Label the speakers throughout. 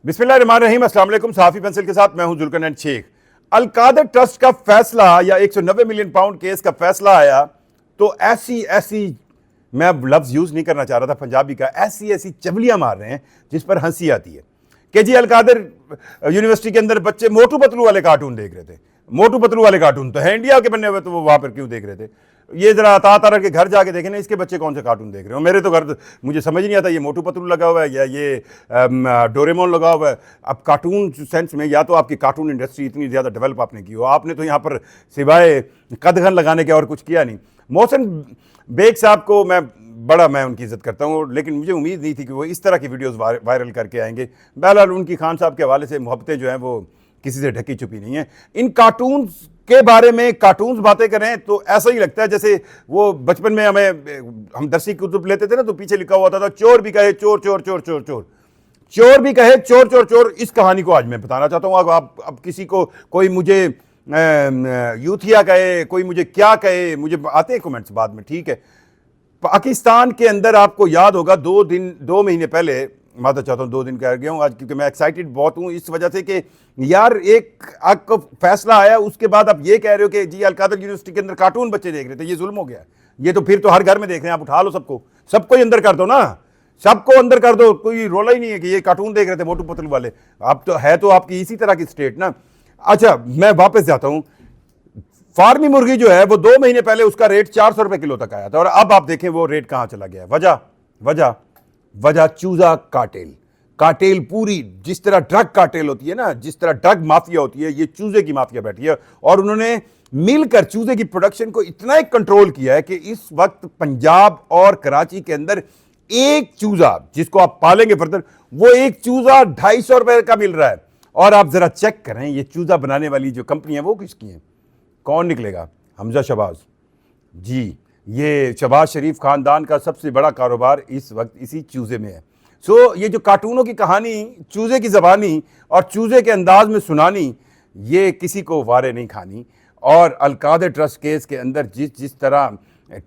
Speaker 1: बिस्मिल्लाहिर्रहमानिर्रहीम। अस्सलाम वालेकुम। साफी पेंसिल के साथ मैं हूं जुल्करनैन शेख। अलकादर ट्रस्ट का फैसला या 190 मिलियन पाउंड केस का फैसला आया तो ऐसी ऐसी, मैं अब लफ्ज़ यूज़ नहीं करना चाह रहा था पंजाबी का, ऐसी ऐसी चबलियाँ मार रहे हैं जिस पर हंसी आती है कि जी अलकादर यूनिवर्सिटी के अंदर बच्चे मोटू पतलू वाले कार्टून देख रहे थे। मोटू पतलू वाले कार्टून तो है इंडिया के बने हुए, तो वो वहाँ पर क्यों देख रहे थे? ये जरा अता तारड़ के घर जाके देखें ना, इसके बच्चे कौन से कार्टून देख रहे हो। मेरे तो घर मुझे समझ नहीं आता ये मोटू पतलू लगा हुआ है या ये डोरेमोन लगा हुआ है। अब कार्टून सेंस में या तो आपकी कार्टून इंडस्ट्री इतनी ज़्यादा डेवलप आपने की हो, आपने तो यहाँ पर सिवाय कदगन लगाने के और कुछ किया नहीं। मोहसिन बेग साहब को मैं उनकी इज़्ज़त करता हूँ, लेकिन मुझे उम्मीद नहीं थी कि वो इस तरह की वीडियोज़ वायरल करके आएंगे। बहरहाल उनकी खान साहब के हवाले से मोहब्बतें जो हैं वो किसी से ढकी छुपी नहीं है। इन कार्टून के बारे में कार्टून्स बातें करें तो ऐसा ही लगता है जैसे वो बचपन में हम दरसी कुतुब लेते थे ना, तो पीछे लिखा हुआ था चोर भी कहे चोर चोर चोर चोर चोर, चोर भी कहे चोर चोर चोर। इस कहानी को आज मैं बताना चाहता हूँ। अब किसी को कोई मुझे यूथिया कहे, कोई मुझे क्या कहे, मुझे आते हैं कमेंट्स बाद में, ठीक है। पाकिस्तान के अंदर आपको याद होगा 2 महीने पहले, माता चाहता हूँ 2 दिन कह गया हूँ आज क्योंकि मैं एक्साइटेड बहुत हूँ इस वजह से कि यार एक आपको फैसला आया, उसके बाद आप ये कह रहे हो कि जी अलकादर यूनिवर्सिटी के अंदर कार्टून बच्चे देख रहे थे, ये जुल्म हो गया। ये तो फिर तो हर घर में देख रहे हैं, आप उठा लो सबको ही अंदर कर दो ना, सबको अंदर कर दो। कोई रोला ही नहीं है कि ये कार्टून देख रहे थे मोटू पतलू वाले। अब तो है तो आपकी इसी तरह की स्टेट ना। अच्छा, मैं वापस जाता हूँ। फार्मी मुर्गी जो है वो 2 महीने पहले उसका रेट 400 रुपए किलो तक आया था और अब आप देखें वो रेट कहां चला गया है। वजह चूजा काटेल पूरी, जिस तरह ड्रग काटेल होती है ना, जिस तरह ड्रग माफिया होती है, ये चूजे की माफिया बैठी है और उन्होंने मिलकर चूजे की प्रोडक्शन को इतना एक कंट्रोल किया है कि इस वक्त पंजाब और कराची के अंदर एक चूजा जिसको आप पालेंगे फर्दर, वो एक चूजा 250 रुपए का मिल रहा है। और आप जरा चेक करें ये चूजा बनाने वाली जो कंपनी है वो किसकी है, कौन निकलेगा? हमजा शहबाज जी। ये शहबाज शरीफ खानदान का सबसे बड़ा कारोबार इस वक्त इसी चूजे में है। सो ये जो कार्टूनों की कहानी चूजे की ज़बानी और चूजे के अंदाज में सुनानी, ये किसी को वारे नहीं खानी। और अलकादर ट्रस्ट केस के अंदर जिस तरह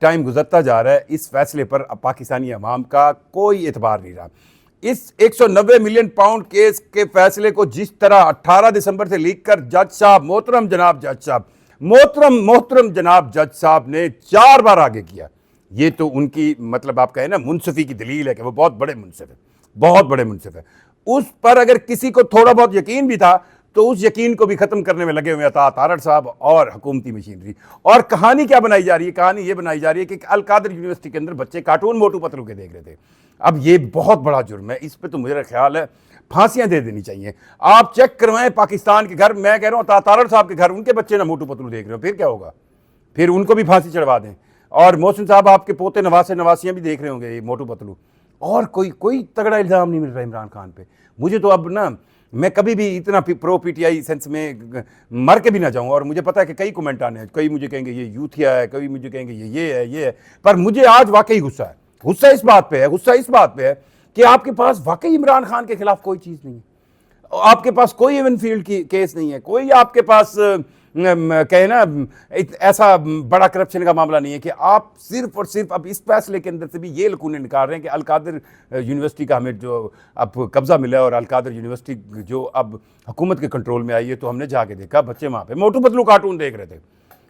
Speaker 1: टाइम गुजरता जा रहा है, इस फैसले पर पाकिस्तानी अवाम का कोई एतबार नहीं रहा। इस 190 मिलियन पाउंड केस के फैसले को जिस तरह 18 दिसंबर से लीक कर जज साहब, मोहतरम जनाब जज साहब ने 4 बार आगे किया, ये तो उनकी मतलब आप कहें ना मुनसिफी की दलील है कि वो बहुत बड़े मुनसिफ है। उस पर अगर किसी को थोड़ा बहुत यकीन भी था तो उस यकीन को भी खत्म करने में लगे हुए अता तारड़ साहब और हुकूमती मशीनरी। और कहानी क्या बनाई जा रही है? कहानी ये बनाई जा रही है कि अलकादर यूनिवर्सिटी के अंदर बच्चे कार्टून मोटू पतलू के देख रहे थे। अब ये बहुत बड़ा जुर्म है, इस पर तो मुझे ख्याल है फांसियां दे देनी चाहिए। आप चेक करवाएं पाकिस्तान के घर, मैं कह रहा हूं अता तारड़ साहब के घर, उनके बच्चे ना मोटू पतलू देख रहे हो, फिर क्या होगा? फिर उनको भी फांसी चढ़वा दें। और मोहसिन साहब आपके पोते नवासियां भी देख रहे होंगे ये मोटू पतलू। और कोई तगड़ा इल्ज़ाम नहीं मिल रहा इमरान खान पे। मुझे तो अब ना, मैं कभी भी इतना प्रो पीटीआई सेंस में मर के भी ना जाऊं। और मुझे पता है कि कई कमेंट आने हैं, कई मुझे कहेंगे ये यूथिया है, कई मुझे कहेंगे ये है। पर मुझे आज वाकई गुस्सा है। गुस्सा इस बात पे है कि आपके पास वाकई इमरान खान के खिलाफ कोई चीज़ नहीं है, आपके पास कोई इवन फील्ड की केस नहीं है, कोई आपके पास कहे ना ऐसा बड़ा करप्शन का मामला नहीं है कि आप सिर्फ और सिर्फ अब इस फैसले के अंदर से भी ये लकूने निकाल रहे हैं कि अलकादर यूनिवर्सिटी का हमें जो अब कब्जा मिला है और अलकादर यूनिवर्सिटी जो अब हुकूमत के कंट्रोल में आई है, तो हमने जाके देखा बच्चे वहाँ पे मोटू पतलू कार्टून देख रहे थे।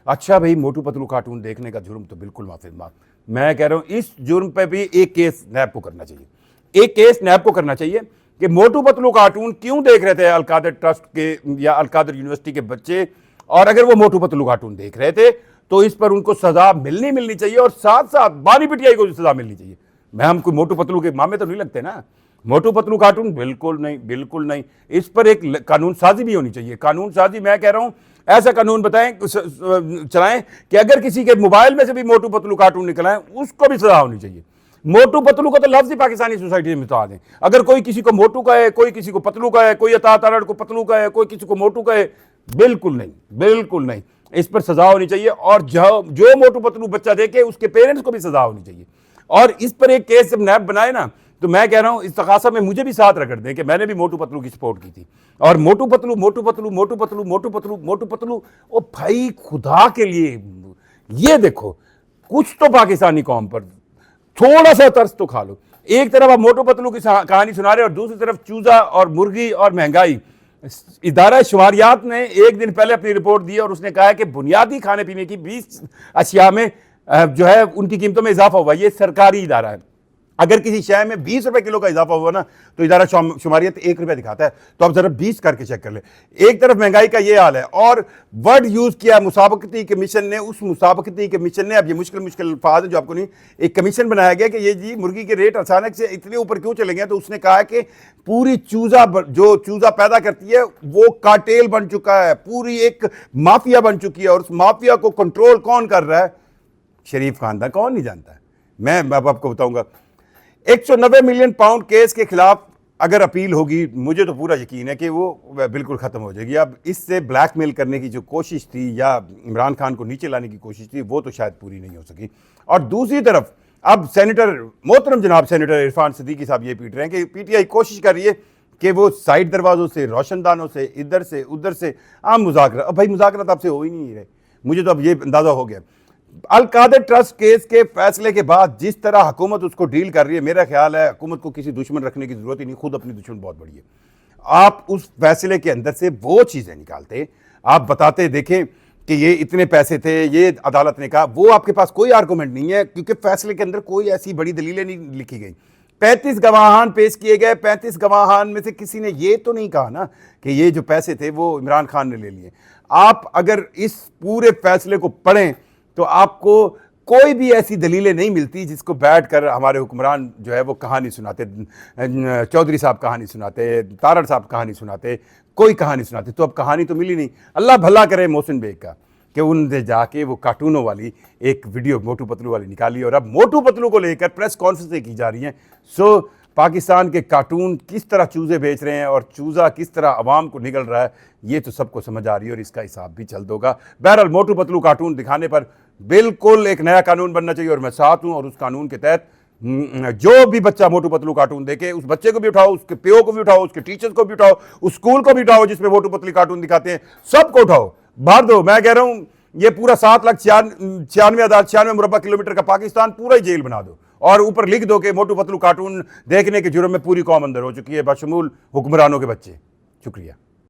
Speaker 1: अच्छा भाई, मोटू पतलू कार्टून देखने का जुर्म तो बिल्कुल माफी, मैं कह रहा हूँ इस जुर्म पर भी एक केस नैब को करना चाहिए कि मोटू पतलू कार्टून क्यों देख रहे थे अलकादर ट्रस्ट के या अलकादर यूनिवर्सिटी के बच्चे। और अगर वो मोटू पतलू कार्टून देख रहे थे तो इस पर उनको सजा मिलनी चाहिए और साथ साथ बानी पिटियाई को भी सजा मिलनी चाहिए। मैं हम कोई मोटू पतलू के मामे तो नहीं लगते ना। मोटू पतलू कार्टून बिल्कुल नहीं। इस पर एक कानून साजी भी होनी चाहिए। कानून साजी, मैं कह रहा हूं ऐसा कानून चलाएं कि अगर किसी के मोबाइल में से भी मोटू पतलू कार्टून निकल आए उसको भी सजा होनी चाहिए। मोटू पतलू को तो लफ्ज़ ही पाकिस्तानी सोसाइटी में मिटा दें। अगर कोई किसी को मोटू कहे, कोई किसी को पतलू कहे, कोई अता तारड़ को पतलू कहे, कोई किसी को मोटू कहे, बिल्कुल नहीं। इस पर सजा होनी चाहिए और जो मोटू पतलू बच्चा देखे उसके पेरेंट्स को भी सजा होनी चाहिए। और इस पर एक केस जब नैब बनाए ना, तो मैं कह रहा हूं इस तकासा में मुझे भी साथ रगड़ दें कि मैंने भी मोटू पतलू की सपोर्ट की थी। और मोटू पतलू ओ भाई, खुदा के लिए ये देखो, कुछ तो पाकिस्तानी कौम पर थोड़ा सा तरस तो खा लो। एक तरफ आप मोटू पतलू की कहानी सुना रहे और दूसरी तरफ चूजा और मुर्गी और महंगाई। इदारा शुमारियात ने एक दिन पहले अपनी रिपोर्ट दी और उसने कहा है कि बुनियादी खाने पीने की 20 अशिया में जो है उनकी कीमतों में इजाफा हुआ। ये सरकारी इदारा है। अगर किसी शय में 20 रुपए किलो का इजाफा हुआ ना तो इदारा शुमारियत 1 रुपया दिखाता है। तो आप जरा 20 करके चेक कर ले। एक तरफ महंगाई का ये हाल है और वर्ड यूज किया मुसाबकती कमीशन ने। उस मुसाबकती कमीशन ने, अब ये मुश्किल अल्फाज है जो आपको नहीं, एक कमीशन बनाया गया कि ये जी मुर्गी के रेट अचानक से इतने ऊपर क्यों चले गए। तो उसने कहा कि पूरी जो चूजा पैदा करती है वो कार्टेल बन चुका है, पूरी एक माफिया बन चुकी है और उस माफिया को कंट्रोल कौन कर रहा है? शरीफ खानदान। कौन नहीं जानता है? मैं अब आपको बताऊंगा। 190 मिलियन पाउंड केस के खिलाफ अगर अपील होगी, मुझे तो पूरा यकीन है कि वो बिल्कुल ख़त्म हो जाएगी। अब इससे ब्लैकमेल करने की जो कोशिश थी या इमरान खान को नीचे लाने की कोशिश थी वो तो शायद पूरी नहीं हो सकी। और दूसरी तरफ अब मोहतरम जनाब सेनेटर इरफान सिद्दीकी साहब ये पीट रहे हैं कि पीटीआई कोशिश कर रही है कि वो साइड दरवाज़ों से, रोशनदानों से, इधर से उधर से आम मुज़ाकरा। अब भाई मुज़ाकरा तो आपसे हो ही नहीं रहे। मुझे तो अब ये अंदाज़ा हो गया। अल-कादर ट्रस्ट केस के फैसले के बाद जिस तरह हुकूमत उसको डील कर रही है, मेरा ख्याल है हुकूमत को किसी दुश्मन रखने की जरूरत ही नहीं, खुद अपनी दुश्मन बहुत बड़ी है। आप उस फैसले के अंदर से वो चीजें निकालते, आप बताते देखें कि ये इतने पैसे थे, ये अदालत ने कहा, वो आपके पास कोई आर्गूमेंट नहीं है क्योंकि फैसले के अंदर कोई ऐसी बड़ी दलीलें नहीं लिखी गई। 35 गवाहान पेश किए गए। 35 गवाहान में से किसी ने ये तो नहीं कहा ना कि ये जो पैसे थे वो इमरान खान ने ले लिए। आप अगर इस पूरे फैसले को पढ़ें तो आपको कोई भी ऐसी दलीलें नहीं मिलती जिसको बैठ कर हमारे हुक्मरान जो है वो कहानी सुनाते, चौधरी साहब कहानी सुनाते, तारड़ साहब कहानी सुनाते, कोई कहानी सुनाते। तो अब कहानी तो मिली नहीं। अल्लाह भला करे मोहसिन बेग का कि उनने जाके वो कार्टूनों वाली एक वीडियो मोटू पतलू वाली निकाली और अब मोटू पतलू को लेकर प्रेस कॉन्फ्रेंसें की जा रही हैं। सो पाकिस्तान के कार्टून किस तरह चूज़े बेच रहे हैं और चूज़ा किस तरह आवाम को निगल रहा है, ये तो सबको समझ आ रही है और इसका हिसाब भी जल्द होगा। बहरहाल मोटू पतलू कार्टून दिखाने पर बिल्कुल एक नया कानून बनना चाहिए और मैं साथ हूँ। और उस कानून के तहत जो भी बच्चा मोटू पतलू कार्टून देखे, उस बच्चे को भी उठाओ, उसके पियो को भी उठाओ, उसके टीचर्स को भी उठाओ, उस स्कूल को भी उठाओ जिसमें मोटू पतलू कार्टून दिखाते हैं, सबको उठाओ, भर दो। मैं कह रहा हूँ ये पूरा 7,96,96 मुरब्बा किलोमीटर का पाकिस्तान पूरा ही जेल बना दो और ऊपर लिख दो कि मोटू पतलू कार्टून देखने के जुर्म में पूरी कौम अंदर हो चुकी है, बशमूल हुक्मरानों के बच्चे। शुक्रिया।